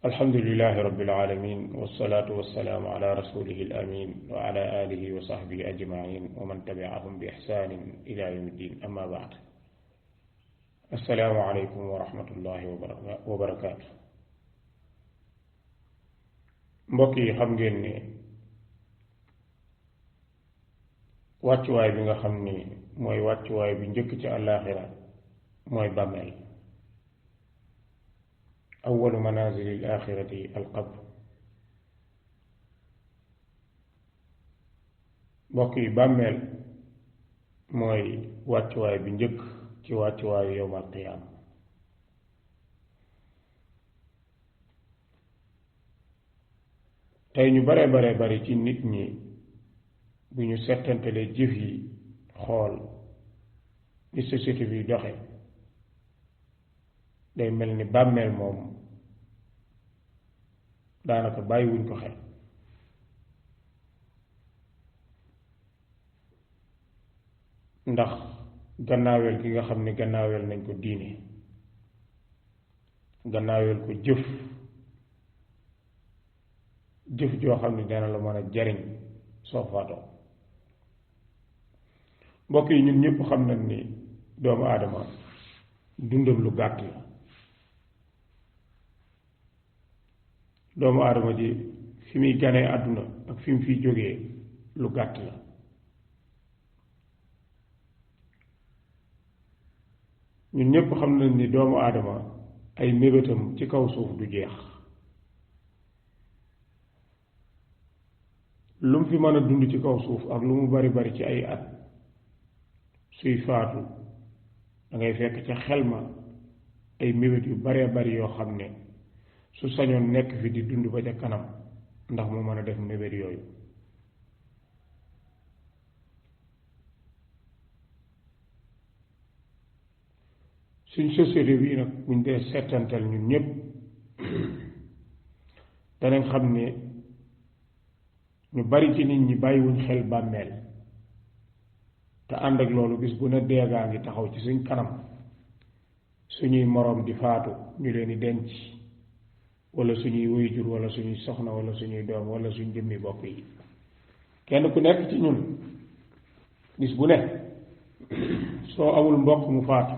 الحمد لله رب العالمين والصلاة والسلام على رسوله الأمين وعلى آله وصحبه أجمعين ومن تبعهم بإحسان إلى يوم الدين أما بعد السلام عليكم ورحمة الله وبركاته mbokk yi xam ngeen ne wàccuwaay bi nga xam ni mooy wàccuwaay bi njëkk ci àllaaxira mooy bàmmeel awwalu manaazili al-aaxirati al-qabr mbokk yi bàmmeel mooy wàccuwaay bi njëkk ci wàccuwaayu yawmal qiyaama tey ñu bare bari ci nit ñi bu ñu settantalee jëf yi xool ni société bi doxe day mel ni bàmmeel moom daanaka bàyyiwuñ ko xel ndax gannaaweel gi nga xam ne gannaaweel nañ ko diine gannaaweel ko jëf joo xam ne dana la mën a jariñ soo faatoo mbokk yi ñun ñëpp xam nañ ni doomu aadama dundam lu gàtt la doomu aadama ji fi muy ganee àdduna ak fi mu fiy jógee lu gàtt la ñun ñëpp xam nañ ni doomu aadama ay mébétam ci kaw suuf du jeex lu mu fi mën a dund ci kaw suuf ak lu mu bari ci ay at suy faatu da ngay fekk ca xel ma ay mébét yu bari yoo xam ne su sañoon nekk fi di dund ba ca kanam ndax mu mën a def mébét yooyu suñ société bii nag buñ dee settantal ñun ñëpp danañ xam ne ñu bari ci nit ñi bàyyiwuñ xel bàmmeel te ànd ak loolu bis bu ne deegaa ngi taxaw ci suñ kanam suñuy moroom di faatu ñu leen di denc wala suñuy waajur wala suñuy soxna wala suñuy doom wala suñ jëmmi bopp yi kenn ku nekk ci ñun bis bu ne soo amul mbokk mu faatu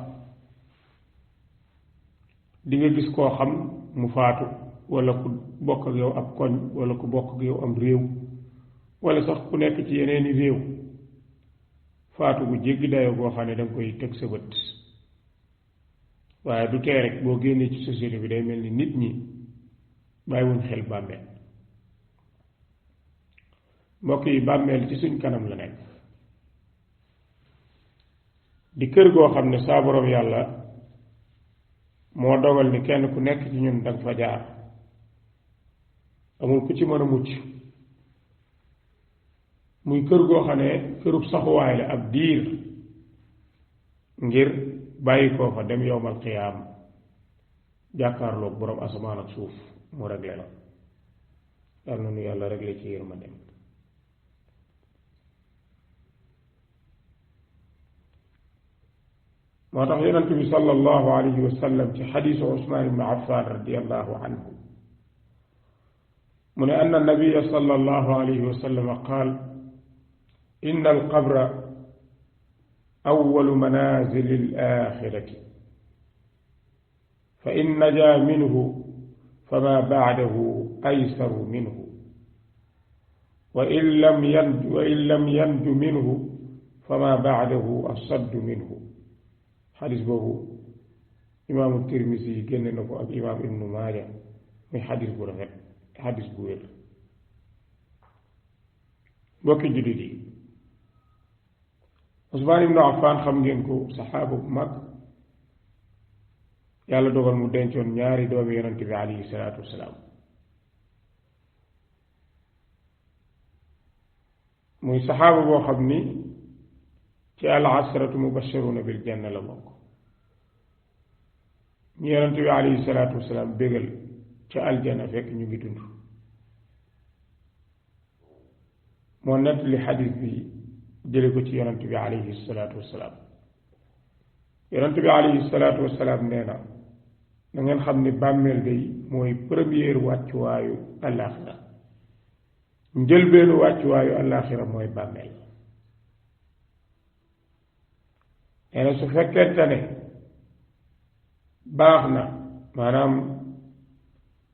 di nga gis koo xam mu faatu wala ku bokk ak yow ab koñ wala ku bokk ak yow am réew wala sax ku nekk ci yeneeni réew faatu bu jéggi dayoo boo xam ne danga koy teg sa bët waaye du tee rek boo génnee ci société bi day mel ni nit ñi bàyyiwuñ xel bàmmeel mbokk yi bàmmeel ci suñ kanam la nekk di kër goo xam ne saa boroom yàlla moo dogal ni kenn ku nekk ci ñun danga fa jaar amul ku ci mën a mucc muy kër goo xam ne kërub saxuwaay la ab diir ngir bàyyi koo fa dem yowmal qiyaam jàkkaarloog boroom asamaan ak suuf mu réglé la yàlla na nu yàlla réglé ci yërmandem moo tax yonent bi sallallahu alayhi wa sallam ci xadiisu Usmaan ibn Affaan radiyallahu anhu mu ne anna nabiya sallallahu alayhi wa sallam qaal inna alqabra awwalu manaazili al-aaxirati fa in najaa minhu famaa ba'dahu aysaru minhu wa in lam yanju minhu famaa ba'dahu asaddu minhu xadis boobu imaamu Tirmisi yi génne na ko ak imaam Ibnu Maaja muy xadis bu rafet xadis bu wér mbokki jullit yi Usmaan ibnu Affaan xam ngeen ko saxaaba bu mag yàlla dogal mu dencoon ñaari doomi yonent bi alayhi salaatu wasalaam muy saxaaba boo xam ni ci al-asharatu mubashiruna bil janna la bokk ñu yonent bi alayhi salaatu wasalaam bégal ca aljana fekk ñu ngi dund moo nettali xadis bi jële ko ci yonent bi alayhi salaatu wasalaam yonent bi alayhi salaatu wasalaam nee na na ngeen xam ni bàmmeel day mooy première wàccuwaayu àllaaxira njëlbeenu wàccuwaayu àllaaxira mooy bàmmeel nee na su fekkente ne baax na maanaam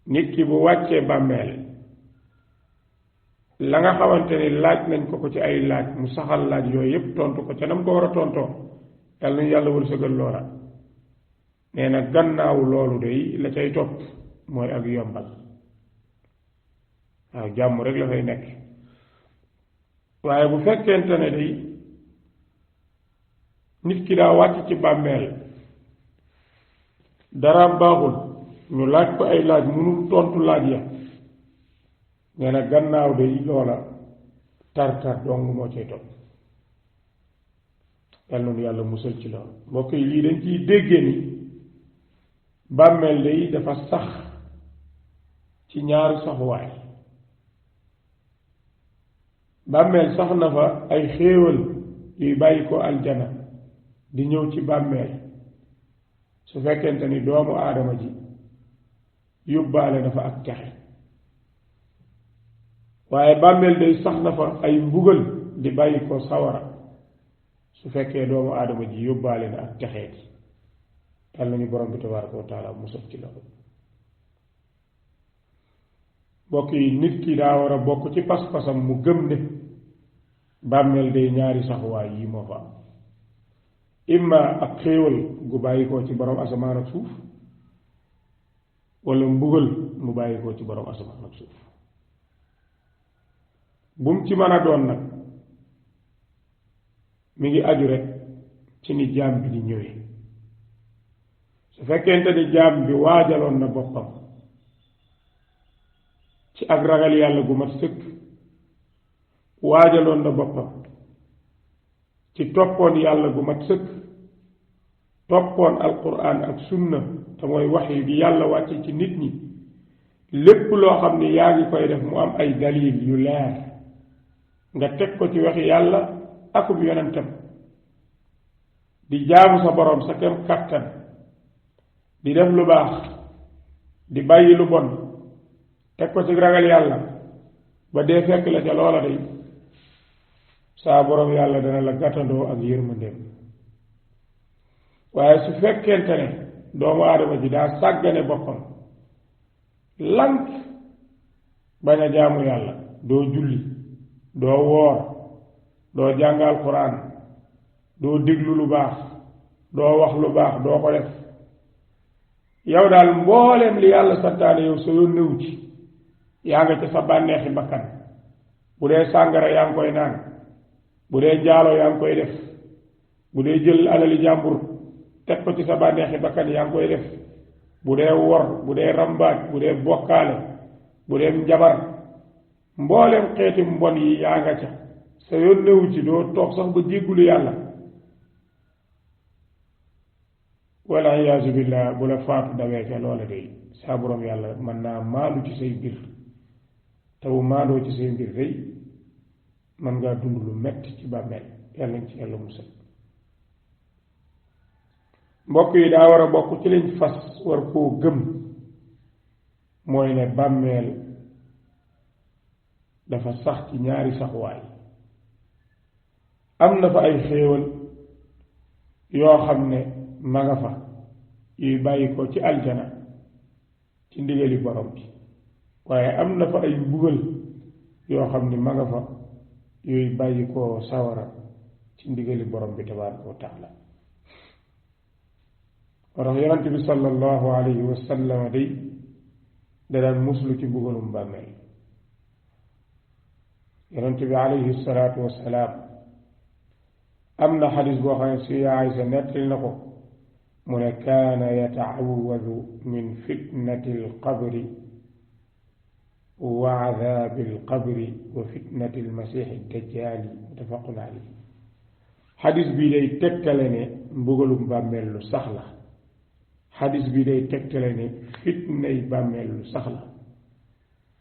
nit ki bu wàccee bàmmeel la nga xamante ni laaj nañ ko ci ay laaj mu saxal laaj yooyu yépp tontu ko ca nam ko war a tontoo yàlla nañu yàlla wërsëgal loola nee na gannaaw loolu day la cay topp mooy ak yombal waaw jàmm rek la fay nekk waaye bu fekkente ne day nit ki daa wàcc ci bàmmeel dara baaxul ñu laaj ko ay laaj mënul tontu laaj ya nee na gannaaw day loola tar dong moo cay topp yàlla noonu yàlla musal ci loolu mbokk yi lii dañ ciy déggee ni bàmmeel day dafa sax ci ñaari saxuwaay bàmmeel sax na fa ay xéewal yuy bàyyi ko aljana di ñëw ci bàmmeel su fekkente ni doomu aadama ji yóbbaale na fa ak texe waaye bàmmeel day sax na fa ay mbugal di bàyyi ko sawara su fekkee doomu aadama ji yóbbaale na ak texee di yàlla nañu borom bi tabaraka wa taala musal ci loolu mbokk yi nit ki daa war a bokk ci pas-pasam mu gëm ne bàmmeel day ñaari saxuwaay yi moo fa am imma ak xéewal gu bàyyi koo ci borom asamaan ak suuf wala mbugal mu bàyyi koo ci borom asamaan ak suuf bu mu ci mën a doon nag mi ngi aju rek ci ni jaam bi di ñëwee su fekkente ni jaam bi waajaloon na boppam ci ak ragal yàlla gu mat sëkk waajaloon na boppam ci toppoon yàlla gu mat sëkk toppoon alquran ak sunna te mooy wax yi bi yàlla wàcce ci nit ñi lépp loo xam ni yaa ngi koy def mu am ay dalil yu leer nga teg ko ci waxi yàlla akub yonentam di jaamu sa borom sa kem kàttan di def lu baax di bàyyi lu bon teg ko ci ragal yàlla ba dee fekk la ca loola day saa borom yàlla dana la gàttandoo ak yërmandeem waaye su fekkente ne doomu aadama ji daa sàggane boppam lank bañ a jaamu yàlla doo julli doo woor doo jàngal quran doo déglu lu baax doo wax lu baax doo ko def yow daal mbooleem li yàlla santaane yow sa yoon newu ci yaa nga ca sa bànneexi bakkan bu dee sàngara yaa ngi koy naan bu dee njaaloo yaa ngi koy def bu dee jël alali jàmbur teg ko ci sa bànneexi bakkan yaa ngi koy def bu dee wor bu dee rambaaj bu dee bokkaale bu dee njabar mbooleem xeeti mbon yi yaa nga ca sa yoon newu ci doo toog sax ba jéggulu yàlla wala iyaazu billah bu la faatu dawee ca loola day saa borom yàlla mën naa maandu ci say mbir te bu maandoo ci say mbir day mën ngaa dund lu metti ci bàmmeel yàlla nañ ci yàlla musal mbokk yi daa war a bokk ci liñ fas war koo gëm mooy ne bàmmeel dafa sax ci ñaari saxuwaay am na fa ay xéewal yoo xam ne ma nga fa yuy bàyyi ko ci aljana ci ndigali borom bi waaye am na fa ay mbugal yoo xam ne ma nga fa yuy bàyyi ko sawara ci ndigali borom bi tabaraka wa taala moo tax yonante bi sallallahu alayhi wa sallam day da daan muslu ci mbugalum bàmmeel yonante bi alayhi salaatu wassalaam am na xadis boo xam ne si Aysa nettali na ko mu ne kaana yataawadu min fitnati alqabri wa adaabi alqabri wa fitnati almasixi dajjaali mutafaqun alayhi xadis bii day tegtale ne mbugalum bàmmeel lu sax la xadis bii day tegtale ne fitnay bàmmeel lu sax la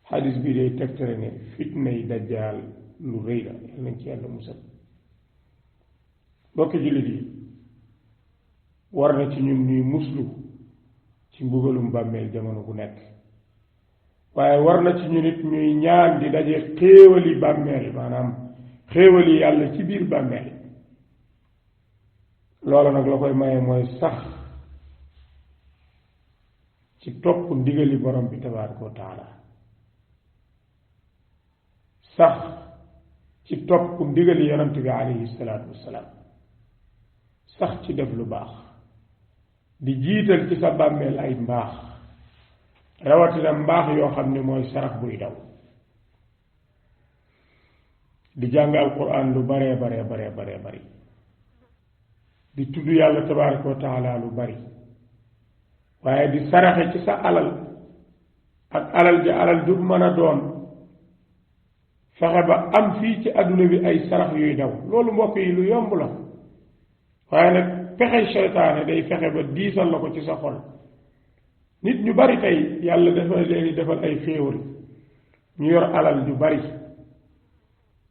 xadis bii day tegtale ne fitnay dajjaal lu rëy la yal nañ ci yàlla musal mbokki jullit yi war na ci ñun ñuy muslu ci mbugalum bàmmeel jamono bu nekk waaye war na ci ñu nit ñuy ñaan di daje xéewali bàmmeel maanaam xéewali yàlla ci biir bàmmeel loola nag la koy maye mooy sax ci topp ndigali borom bi tabaaraka wa taala sax ci topp ndigali yonent bi alayhi salaatu wassalaam sax ci def lu baax di jiital ci sa bàmmeel ay mbaax rawatina mbaax yoo xam ne mooy sarax buy daw di jàng alquran lu baree bari di tudd yàlla tabaaraka wa taala lu bari waaye di saraxe ci sa alal ak alal ja alal ju mën a doon fexe ba am fii ci àdduna bi ay sarax yuy daw loolu mbokk yi lu yomb la waaye nag pexe seytaane day fexe ba diisal la ko ci sa xol nit ñu bari tey yàlla dafa leen di defal ay xéewal ñu yor alal ju bari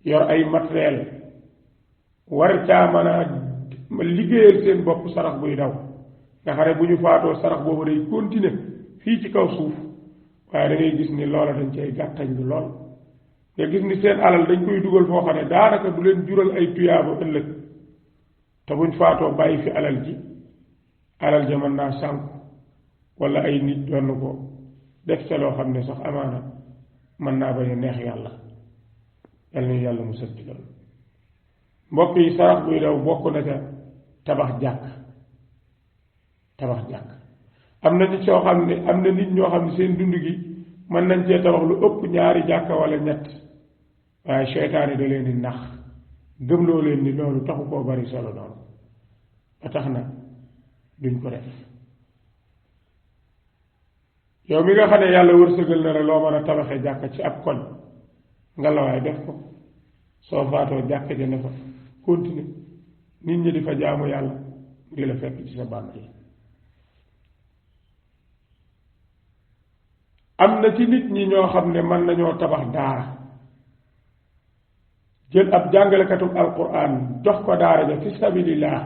yor ay matériel war caa mën a liggéeyal seen bopp sarax buy daw nga xam ne bu ñu faatoo sarax boobu day continuer fii ci kaw suuf waaye da ngay gis ni loola dañ cay gàttañ lu lool nga gis ni seen alal dañ koy dugal foo xam ne daanaka du leen jural ay tuyaaba ëllëg te buñ faatoo bàyyi fi alal ja mën naa sànku wala ay nit doon ko def ca loo xam ne sax amaana mën naa bañ a neex yàlla yal na yàlla mu sëtti loolu mbokk yi sarax buy daw bokk na ca tabax jàkk am na nit soo xam ne am na nit ñoo xam ne seen dund gi mën nañ cee tabax lu ëpp ñaari jàkka wala ñett waaye seytaane da leen di nax gëmloo leen ni loolu taxu koo bari solo noonu ba tax na duñ ko def yow mi nga xam ne yàlla wërsëgal na la loo mën a tabaxee jàkka ci ab koñ nga la waaye def ko soo faatoo jàkka ja ne fa continuer nit ñi di fa jaamu yàlla mu di la fekk ci sa bàmmeel am na ci nit ñi ñoo xam ne mën nañoo tabax daara jël ab jàngalekatub alquran jox ko daara ja fi sabilillah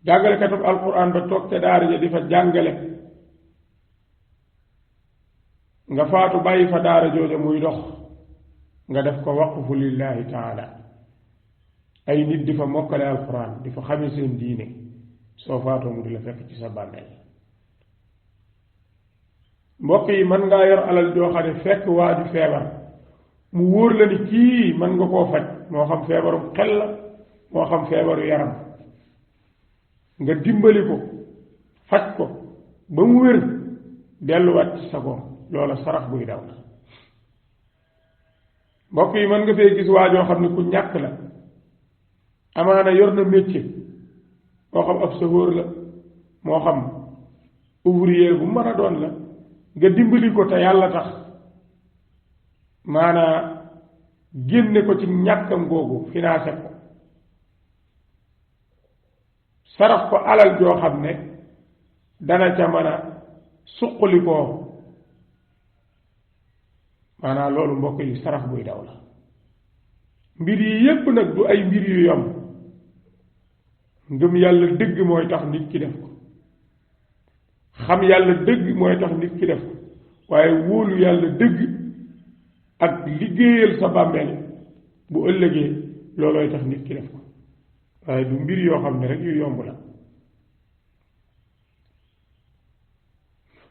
jàngalekatub alquran ba toog ca daara ja di fa jàngale nga faatu bàyyi fa daara jooja muy dox nga def ko waqfu lillahi taala ay nit di fa mokkale alquran di fa xame seen diine soo faatoo mu di la fekk ci sa bàmmeel mbokk yi mën ngaa yor alal joo xam ne fekk waa ju feebar mu wóor la ni kii mën nga koo faj moo xam feebaru xel la moo xam feebaru yaram nga dimbali ko faj ko ba mu wér delluwaat ci sagoom loola sarax buy daw la mbokk yi mën nga fee gis waa joo xam ne ku ñàkk la amaana yor na métier moo xam ab chauffeur la moo xam ouvrier bu mën a doon la nga dimbali ko te yàlla tax maanaa génne ko ci ñàkkam googu financé ko sarax ko alal joo xam ne dana ca mën a suqali koo maanaa loolu mbokk yi sarax buy daw la mbir yi yépp nag du ay mbir yu yomb ngëm yàlla dëgg mooy tax nit ki def ko xam yàlla dëgg mooy tax nit ki def ko waaye wóolu yàlla dëgg ak liggéeyal sa bàmmeel bu ëllëgee loolooy tax nit ki def ko waaye du mbir yoo xam ne rek yu yomb la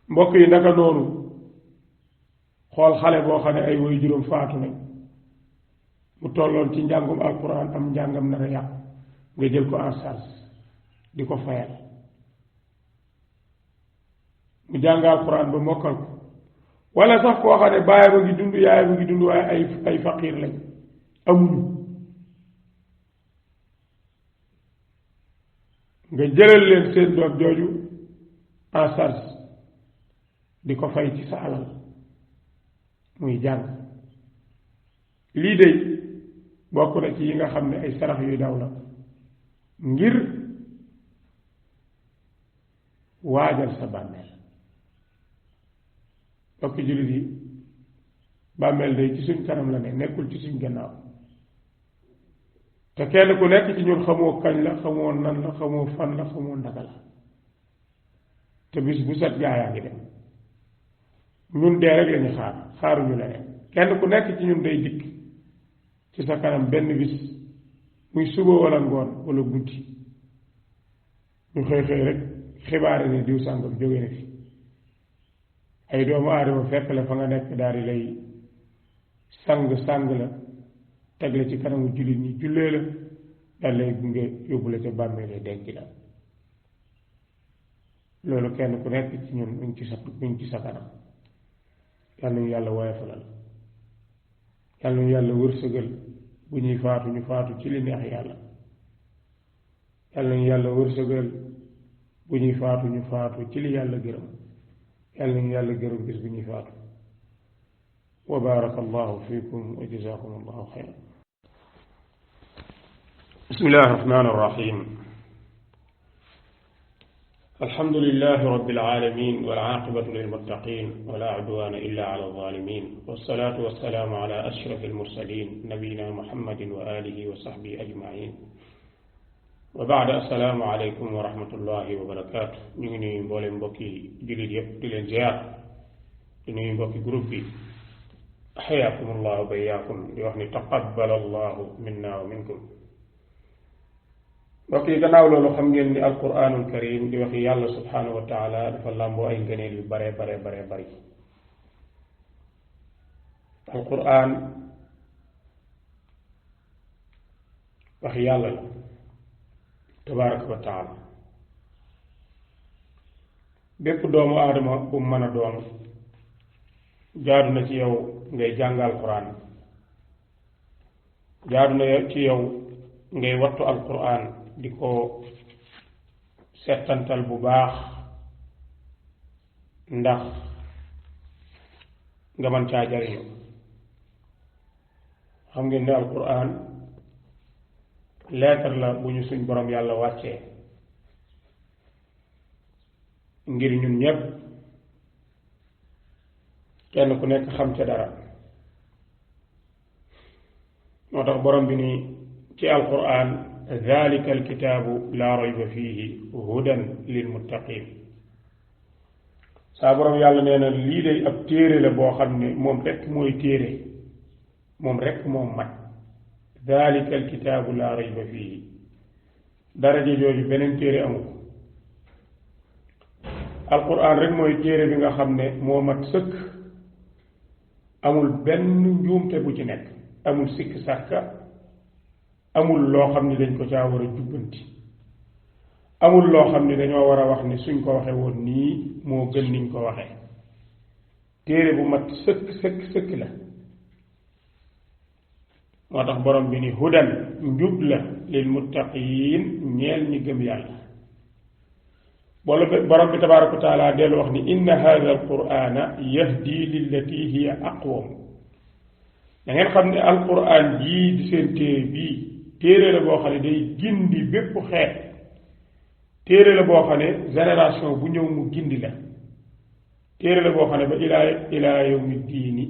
mbokk yi naka noonu xool xale boo xam ne ay woy juróom faatu nañ mu tolloon ci njàngum alquran am njàngam nar a yàqu nga jël ko en charge di ko fayal mu jàng alquran ba mokkal ko wala sax koo xam ne baayam a ngi dund yaayam a ngi dund waaye ay faqiir lañ amuñu nga jëlal leen seen doom jooju en charge di ko fay ci sa alal muy jàng lii de bokk na ci yi nga xam ne ay sarax yuy daw la ngir waajal sa bàmmeel bokk jullit yi bàmmeel day ci suñ kanam la ne nekkul ci suñ gannaaw te kenn ku nekk ci ñun xamoo kañ la xamoo nan la xamoo fan la xamoo ndaka la te bis bu set gaayaa ngi dem ñun dee rek lañu xaaruñu leneen kenn ku nekk ci ñun day dikk ci sa kanam benn bis muy suba wala ngoon wala guddi ñu xëy xëy rek xibaare ne diw sàngam jóge na fi ay doomu aadama fekk la fa nga nekk daal di lay sang la teg la ci kanamu jullit ñi jullee la daal lay gunge yóbbu la ca bàmmeele denc la loolu kenn ku nekk ci ñun mi ngi ci sa kanam yal nañu yàlla woyofalal yal nañu yàlla wërsëgal bu ñuy faatu ñu faatu ci li neex yàlla yal nañu yàlla wërsëgal bu ñuy faatu ñu faatu ci li yàlla gërëm yal nañu yàlla gërëm bis bu ñuy faatu wa baraka allahu fiikum wa jazakum allahu xayran bismillahi arrahmani arrahim الحمد لله رب العالمين والعاقبة للمتقين ولا عدوان إلا على الظالمين والصلاة والسلام على أشرف المرسلين نبينا محمد وآله وصحبه أجمعين وبعد السلام عليكم ورحمة الله وبركاته نيغي مبولم بوكي جوليت ييب دي لين زيار دي نيو بوكي جروبي حياكم الله وبياكم دي وخني تقبل الله منا ومنكم mbokk yi gannaaw loolu xam ngeen ni alquranul karim di waxi yàlla subhanahu wa taala dafa làmboo ay ngëneel yu bare bari alquran waxi yàlla la tabaraka wa taala bépp doomu aadama bu mën a doon jaadu na ci yow ngay jàng alquran jaadu na ci yow ngay wattu alquran di ko settantal bu baax ndax nga mën caa jariñu xam ngeen ne alquran leetar la bu ñu suñ borom yàlla wàccee ngir ñun ñépp kenn ku nekk xam ca dara moo tax borom bi ni ci alquran ذلك الكتاب لا ريب فيه هدى للمتقين saa borom yàlla nee na lii day ab téere la boo xam ne moom rekk mooy téere moom rekk moom mat ذلك الكتاب لا ريب فيه daraja jooju beneen téere amul alquran rek mooy téere bi nga xam ne moo mat sëkk amul benn njuumte bu ci nekk amul sikk sàkka amul loo xam ni dañ ko caa war a jubbanti amul loo xam ni dañoo war a wax ni suñ ko waxe woon nii moo gën niñ ko waxe téere bu mat sëkk la moo tax borom bi ni hudan njub la lil muttaqiin ñeel ñi gëm yàlla borom bi tabaraka wa taala dellu wax ni inna hadha alqur'ana yahdi lillati hiya aqwam da ngeen xam ne alquran jii di seen téere bii téere la boo xam ne day gindi bépp xeet téere la boo xam ne génération bu ñëw mu gindi la téere la boo xam ne ba ilaa yawmi diini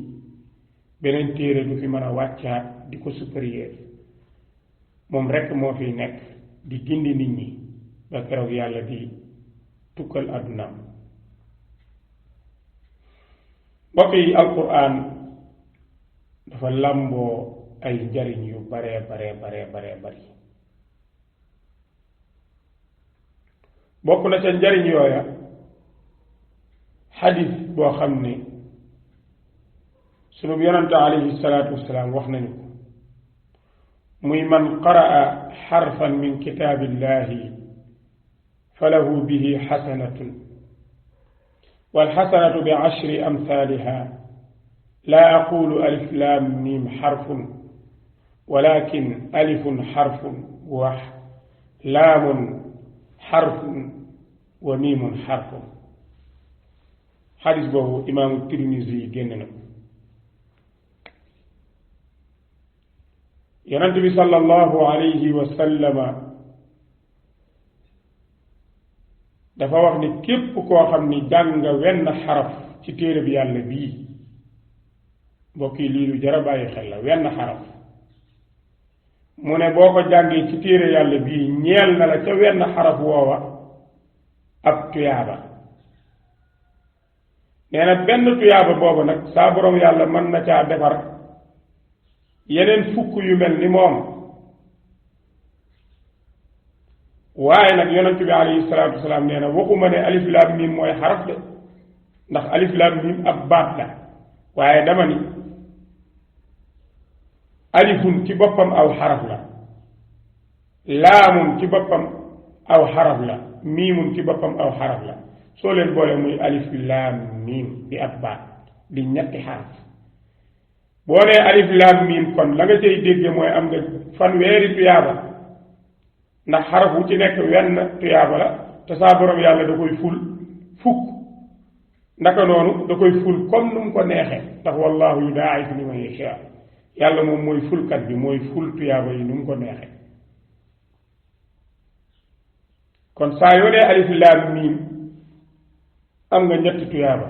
beneen téere du fi mën a wàccaat di ko supérieur moom rekk moo fiy nekk di gindi nit ñi ba keroog yàlla di tukkal àddunaam mbokk yi alquran dafa làmboo ay njariñ yu bare bari bokk na ca njariñ yooya xadis boo xam ne sunu yonante alayhi salaatu wassalaam wax nañu ko muy man qaraa xarfan min kitaabillahi falahu bihi xasanatun walxasanatu bi ashri amthaliha لا أقول ألف لام ميم حرف ولكن ألف حرف ولام حرف وميم حرف حديث به إمام الترمذي جنن ينتبه صلى الله عليه وسلم dafa wax ni képp koo xam ni jàng wenn xaraf ci téere bi yàlla bii mbokk yi lii lu jar a bàyyi xel la wenn xaraf mu ne boo ko jàngee ci téere yàlla bii ñeel na la ca wenn xaraf woowa ab tuyaaba nee na benn tuyaaba boobu nag saa borom yàlla mën na caa defar yeneen fukk yu mel ni moom waaye nag yonent bi alayhi salaatu wasalaam nee na waxuma ne alif laam miim mooy xaraf de ndax alif laam miim ab baat la waaye dama ni alifun ci boppam aw xaraf la laamun ci boppam aw xaraf la miimun ci boppam aw xaraf la soo leen boole muy alif laam miim di ab baat di ñetti xaraf boo nee alif laam miim kon la nga cay dégge mooy am nga fanweeri tuyaaba ndax xaraf wu ci nekk wenn tuyaaba la te saa borom yàlla da koy ful fukk ndaka noonu da koy ful comme nu mu ko neexee ndax wallahu yudaa'ifu liman yashaa yàlla moom mooy fulkat bi mooy ful tuyaaba yi nu mu ko neexee kon saa yoo nee alif laam miim am nga ñetti tuyaaba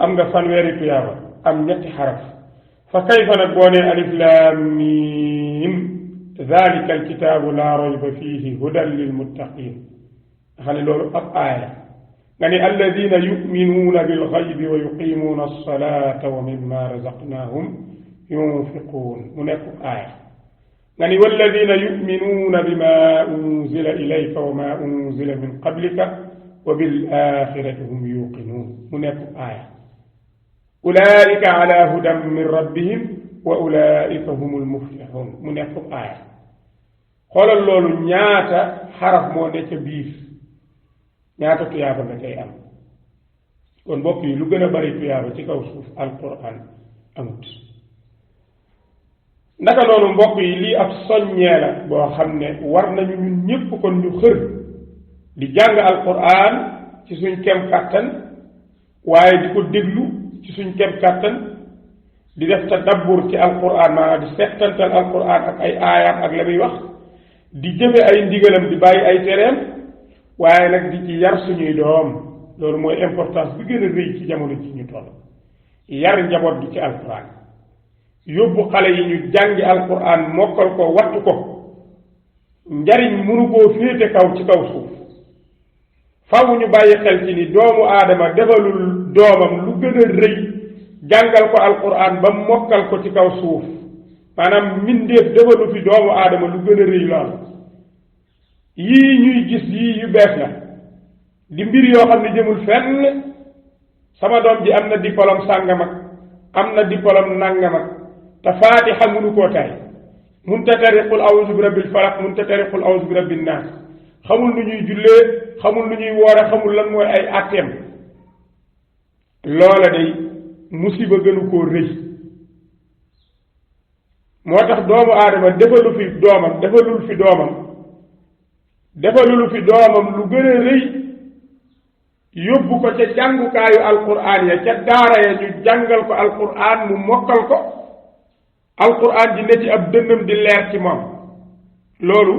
am nga fanweeri tuyaaba am ñetti xaraf fa kayfa nag boo nee alif laam miim dalika alkitaabu laa rayba fiihi hudan lilmuttaqin xam ne loolu ab aaya nga ne alladina yuminuuna bilxaybi wa yuqimuuna alsalata wa mimma razaqnahum yunfiquun mu nekk aaya nga ni walladina yuminuuna bima unzila ilayka wa ma unzila min qablika wa bilaxirati hum yuqinuun mu nekk aaya ulaika ala hudan min rabbihim wa ulaika humul muflixuun mu nekk aaya xoolal loolu ñaata xaraf moo ne ca biir ñaata tuyaaba nga cay am kon mbokk yi lu gën a bari tuyaaba ci kaw suuf alquran amut naka noonu mbokk yi lii ab soññee la boo xam ne war nañu ñun ñépp kon ñu xër di jàng alquran ci suñ kem kàttan waaye di ko déglu ci suñ kem kàttan di def tadabbur ci alquran maanaam di settantal alquran ak ay aayaam ak la muy wax di jëfe ay ndigalam di bàyyi ay tereem waaye nag di ci yar suñuy doom loolu mooy importance bi gën a rëy ci jamono ji ñu toll yar njaboot gi ci alquran yóbbu xale yi ñu jàngi alquran mokkal ko wattu ko njariñ mënu koo féete kaw ci kaw suuf faw ñu bàyyi xel ci ni doomu aadama defalul doomam lu gën a rëy jàngal ko alquran ba mokkal ko ci kaw suuf maanaam mbindeef defalu fi doomu aadama lu gën a rëy lool yii ñuy gis yii yu bees la di mbir yoo xam ne jëmul fenn sama doom ji am na diplôme sàngam ak am na diplôme nàngam ak te faatixa mënu koo tay mun ta tari qul a'uuzu bi rabbil falaq mun ta tari qul a'uuzu bi rabbin naas xamul lu ñuy jullee xamul lu ñuy woore xamul lan mooy ay atteem loola day musiba gënu koo rëy moo tax doomu aadama defalul fi doomam lu gën a rëy yóbbu ko ca jàngukaayu alquran ya ca daara ya ñu jàngal ko alquran mu mokkal ko alquran ji ne ci ab dënnam di leer ci moom loolu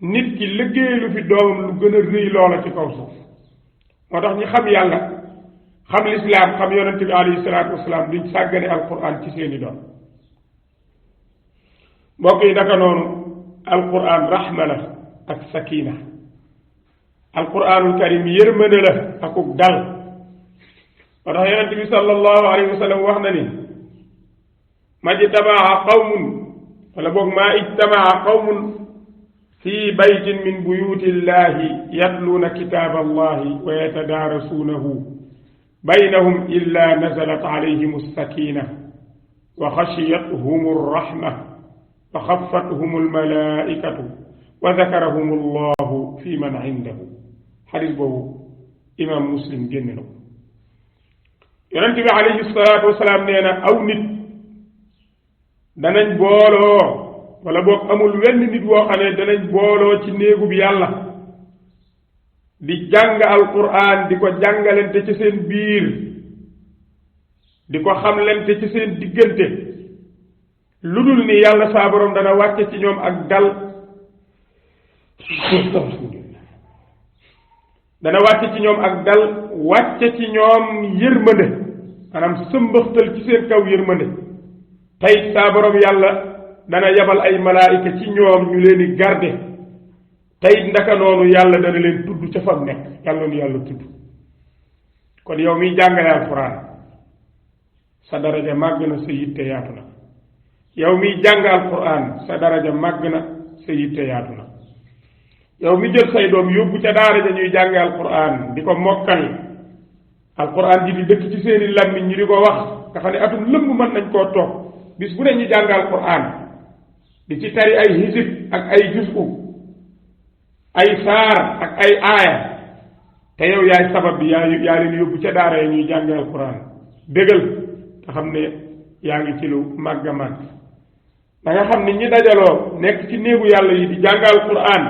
nit ki liggéeyalu fi doomam lu gën a rëy loola ci kaw suuf moo tax ñi xam yàlla xam lislaam xam yonente bi alayhi salaatu wasalaam duñ sàggane alquran ci seeni doom mbokk yi naka noonu alquran rahma la ak sakina alquranul karim yërmande la akuk dal moo tax yonente bi sallallahu alayhi wa sallam wax na ni majtamaa qawmun wala boog maa ijtamaa qawmun fi baytin min buyuti llahi yatluuna kitaaba allahi wa yatadaarasuunahu baynahum illa nazalat alayhim alsakina wa xashiyatuhum alrahma wa xafathum almalaikatu wa dakarahum allahu fi man indahu xadis boobu imam muslim génn na ko yonente bi alayhi salaatu wasalaam nee na aw nit danañ booloo wala boog amul wenn nit woo xam ne danañ booloo ci néegub yàlla di jàng alquran di ko jàngalante ci seen biir di ko xamlante ci seen diggante lu dul ni yàlla saa borom dana wàcce ci ñoom ak dal dana wàcce ci ñoom ak dal wàcce ci ñoom yërmande maanaam sëmbaxtal ci seen kaw yërmande tey saa borom yàlla dana yabal ay malaayika ci ñoom ñu leen di garde tey ndaka noonu yàlla dana leen tudd ca fam nekk yàlla noonu yàlla tudd kon yow miy jàngale alquran sa daraja màgg na sa yitte yaatu na yow miy jàng alquran sa daraja màgg na sa yitte yaatu na yow mi jël say doom yóbbu ca daara ja ñuy jàng alquran di ko mokkal alquran ji di dëkk ci seeni làmmiñ ñi di ko wax nga xam ne atum lëmb mën nañ koo toog bis bu ne ñu jàng alquran di ci tari ay hisib ak ay jusu ay saar ak ay aaya te yow yaay sabab bi yaa leen yóbbu ca daara ya ñuy jàng alquran bégal nga xam ne yaa ngi ci lu màgg a màgg da nga xam ne ñi dajaloo nekk ci néegu yàlla yi di jàng alquran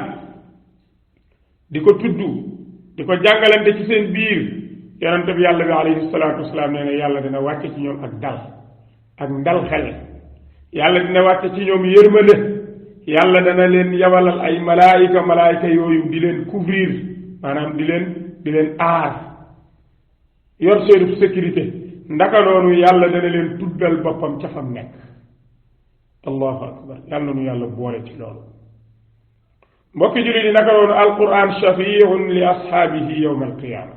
di ko tudd di ko jàngalante ci seen biir yonente bi yàlla bi alayhi salaatu wasalaam nee na yàlla dina wàcce ci ñoom ak dal ak ndal xel yàlla dina wàcce ci ñoom yërmande yàlla dana leen yabalal ay malaayika yooyu di leen couvrir maanaam di leen aar yor seenu sécurité ndaka noonu yàlla dana leen tuddal boppam ca fam nekk allahu akbar yàlla nu yàlla boole ci loolu mbokki jullit yi naka noonu alquran shafiun li ashaabihi yowma alqiyaama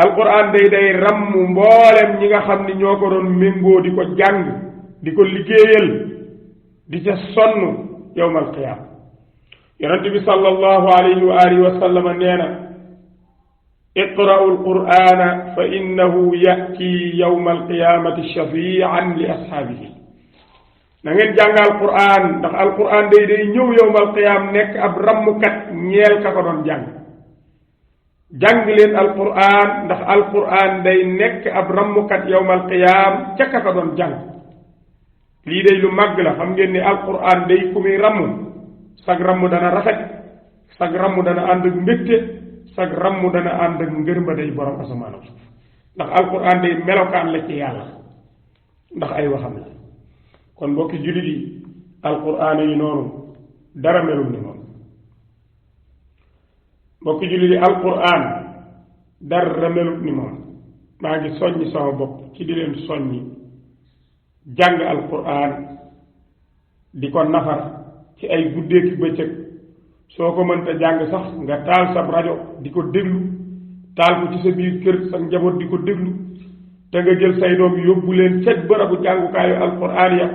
alquran day ramm mboolem ñi nga xam ni ñoo ko doon méngoo di ko jàng di ko liggéeyal di ca sonn yowma alqiyaama yonente bi sallallahu alayhi wa alihi wa sallama nee na iqra'u alqur'ana fa innahu ya'ti yowma alqiyaamati shafian li ashaabihi na ngeen jàng alquran ndax alquran day ñëw yowmal qiyaam nekk ab rammukat ñeel ka ko doon jàng leen alquran ndax alquran day nekk ab rammukat yowmal qiyaam ca ka ko doon jàng lii day lu màgg la xam ngeen ni alquran day ku muy ramm sag ramm dana rafet sag ramm dana ànd ak mbégte sag ramm dana ànd ak ngërma day borom asamaan ak suuf ndax alquran day melokaan la ci yàlla ndax ay waxam la kon mbokki jullit yi alquran yi noonu dara melul ni moom mbokki jullit yi alquran dara melul ni moom maa ngi soññi sama bopp ci di leen soññi jàng alquran di ko nafar ci ay guddeeki bëccëg soo ko mënta jàng sax nga taal sab rajo di ko déglu taal ko ci sa biir kër sa njaboot di ko déglu te nga jël say doom yóbbu leen ca bërëbu jàngukaayu alquran ya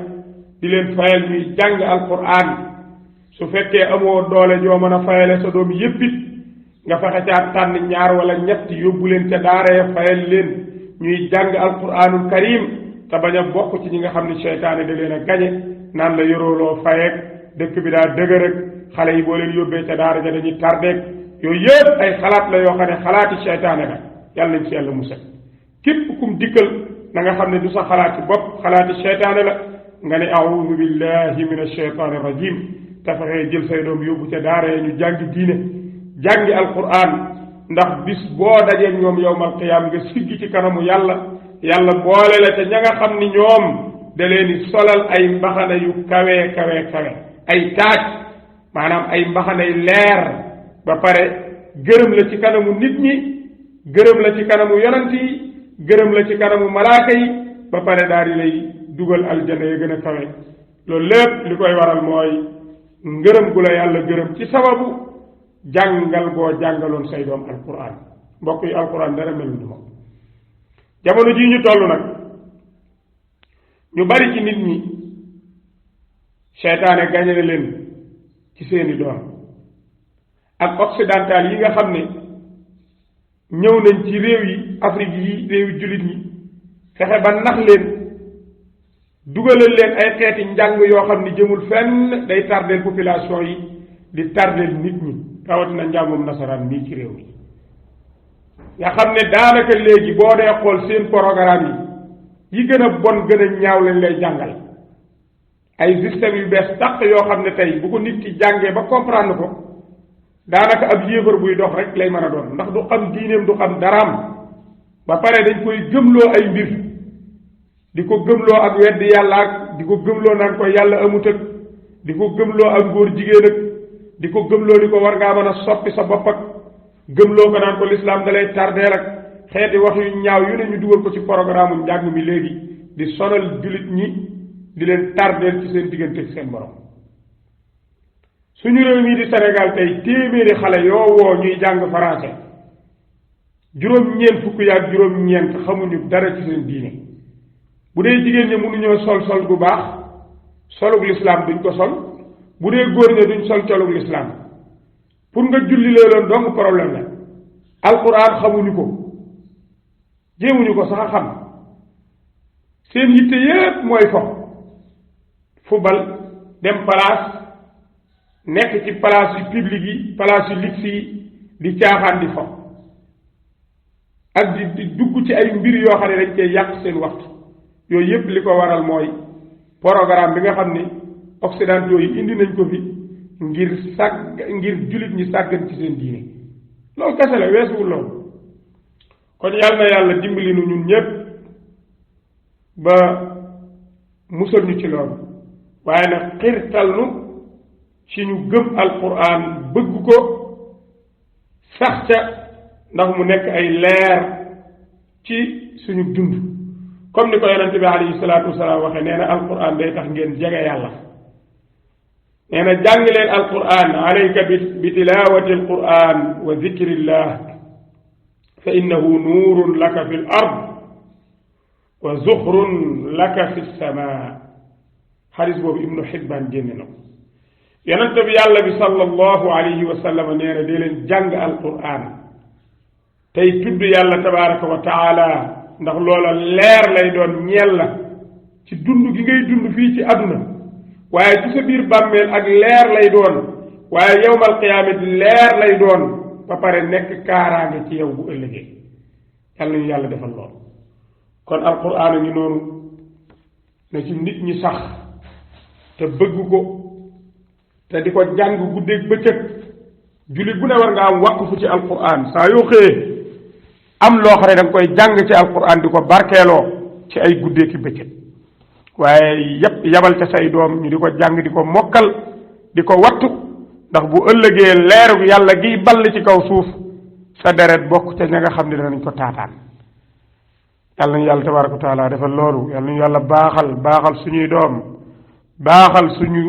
di leen fayal ñuy jàng alquran su fekkee amoo doole joo mën a fayale sa doom yéppit nga fexe caa tànn ñaar wala ñett yóbbu leen ca daara ya fayal leen ñuy jàng alquranul karim te bañ a bokk ci ñi nga xam ne seytaane da leen a gañe naan la yorooloo fayeeg dëkk bi daa dëgër ak xale yi boo leen yóbbee ca daara ja dañuy tardeeg yooyu yëpp ay xalaat la yoo xam ne xalaati seytaane la yàlla nañ ci yàlla musal képp kum dikkal na nga xam ne du sa xalaati bopp xalaati seytaane la nga ne a'uudu billahi min asheytaani rajim te fexee jël say doom yóbbu ca daara ya ñu jàngi diine jàngi alquran ndax bis boo dajee ñoom yowmal qiyaam nga siggi ci kanamu yàlla yàlla boole la ca ña nga xam ni ñoom da leen di solal ay mbaxana yu kawe ay taaj maanaam ay mbaxanay leer ba pare gërëm la ci kanamu nit ñi gërëm la ci kanamu yonant yi gërëm la ci kanamu malaaka yi ba pare daal di lay dugal aljana ya gën a kawe loolu lépp li koy waral mooy ngërëm gu la yàlla gërëm ci sababu jàngal boo jàngaloon say doom alquran mbokk yi alquran dara mel ni moom jamono jii ñu toll nag ñu bari ci nit ñi seytaane gañe leen ci seeni doom ak occidental yi nga xam ne ñëw nañ ci réew yi Afrique yi réew jullit ñi fexe ba nax leen dugalal leen ay xeeti njàng yoo xam ni jëmul fenn day tardeel population yi di tardeel nit ñi rawatina njàngum nasaraan nii ci réew mi nga xam ne daanaka léegi boo dee xool seen programme yi gën a bon gën a ñaaw lañ lay jàngal ay système yu bees tàq yoo xam ne tey bu ko nit ki jàngee ba comprendre ko daanaka ab yéefar buy dox rek lay mën a doon ndax du xam diineem du xam daraam ba pare dañ koy gëmloo ay mbir di ko gëmloo ak weddi yàlla ak di ko gëmloo naan ko yàlla amut ak di ko gëmloo ak góor jigéen ak di ko gëmloo ni ko war ngaa mën a soppi sa bopp ak gëmloo ko naan ko lislaam da lay tardeel ak xeeti wax yu ñaaw yu ne ñu dugal ko ci programme njàng mi léegi di sonal jullit ñi di leen tardeel ci seen diggante ak seen borom suñu réew mii di Sénégal tey téeméeri xale yoo woo ñuy jàng français juróom-ñeent fukk yaag juróom-ñeent xamuñu dara ci seen diine bu dee jigéen ñi mënuñoo sol bu baax solug lislaam duñ ko sol bu dee góor ña duñ sol colug lislaam pour nga julli leen dong problème la alquran xamuñu ko jéemuñu ko sax a xam seen yitte yépp mooy football dem place nekk ci place yu publique yi place yu luxe yi di caaxaan di fo ak di dugg ci ay mbir yoo xam ne dañ cee yàq seen waxtu yooyu yépp li ko waral mooy programme bi nga xam ni occidentaux yi indi nañ ko fi ngir jullit ñi sàggan ci seen diine loolu kese la weesuwul loolu kon yàlla na yàlla dimbali nu ñun ñépp ba musal ñu ci loolu waaye nag xirtal nu ci ñu gëm alquran bëgg ko sax ca ndax mu nekk ay leer ci suñu dund comme ni ko yonente bi alayhi salaatu wasalaam waxe nee na alquran day tax ngeen jege yàlla nee na jàng leen alquran alayka bi tilawati alquran wa dikrillah fa innahu nuurun laka fi l ard wa zuxrun laka fi lsama xadis boobu ibnu xibban génne na ko yonente bi yàlla bi sallallahu alayhi wa sallam nee na dee leen jàng alquran tey tudd yàlla tabaraka wa taala ndax loola leer lay doon ñeel la ci dund gi ngay dund fii ci àdduna waaye ci sa biir bàmmeel ak leer lay doon waaye yowmal qiyaamati leer lay doon ba pare nekk kaaraange ci yow bu ëllëgee yàlla nañu yàlla defal lool kon alquran a ngi noonu na ci nit ñi sax te bëgg ko te di ko jàng guddeeg bëccëg jullit bu ne war nga am waqfu ci alquran saa yoo xëyee am loo xam ne da nga koy jàng ci alquran di ko barkeeloo ci ay guddeeki bëccëg waaye yépp yabal ca say doom ñu di ko jàng di ko mokkal di ko wattu ndax bu ëllëgee leeru yàlla giy ball ci kaw suuf sa deret bokk ca ña nga xam ne danañ ko taataan yàlla nañu yàlla tabaraka wa taala defal loolu yàlla nañu yàlla baaxal suñuy doom baaxal suñu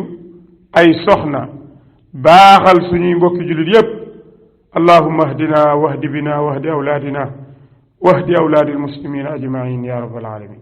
ay soxna baaxal suñuy mbokki jullit yépp allahumma ahdina wahdi bina wahdi awlaadina wahdi awlaadi almuslimina ajmain ya rabbal alamin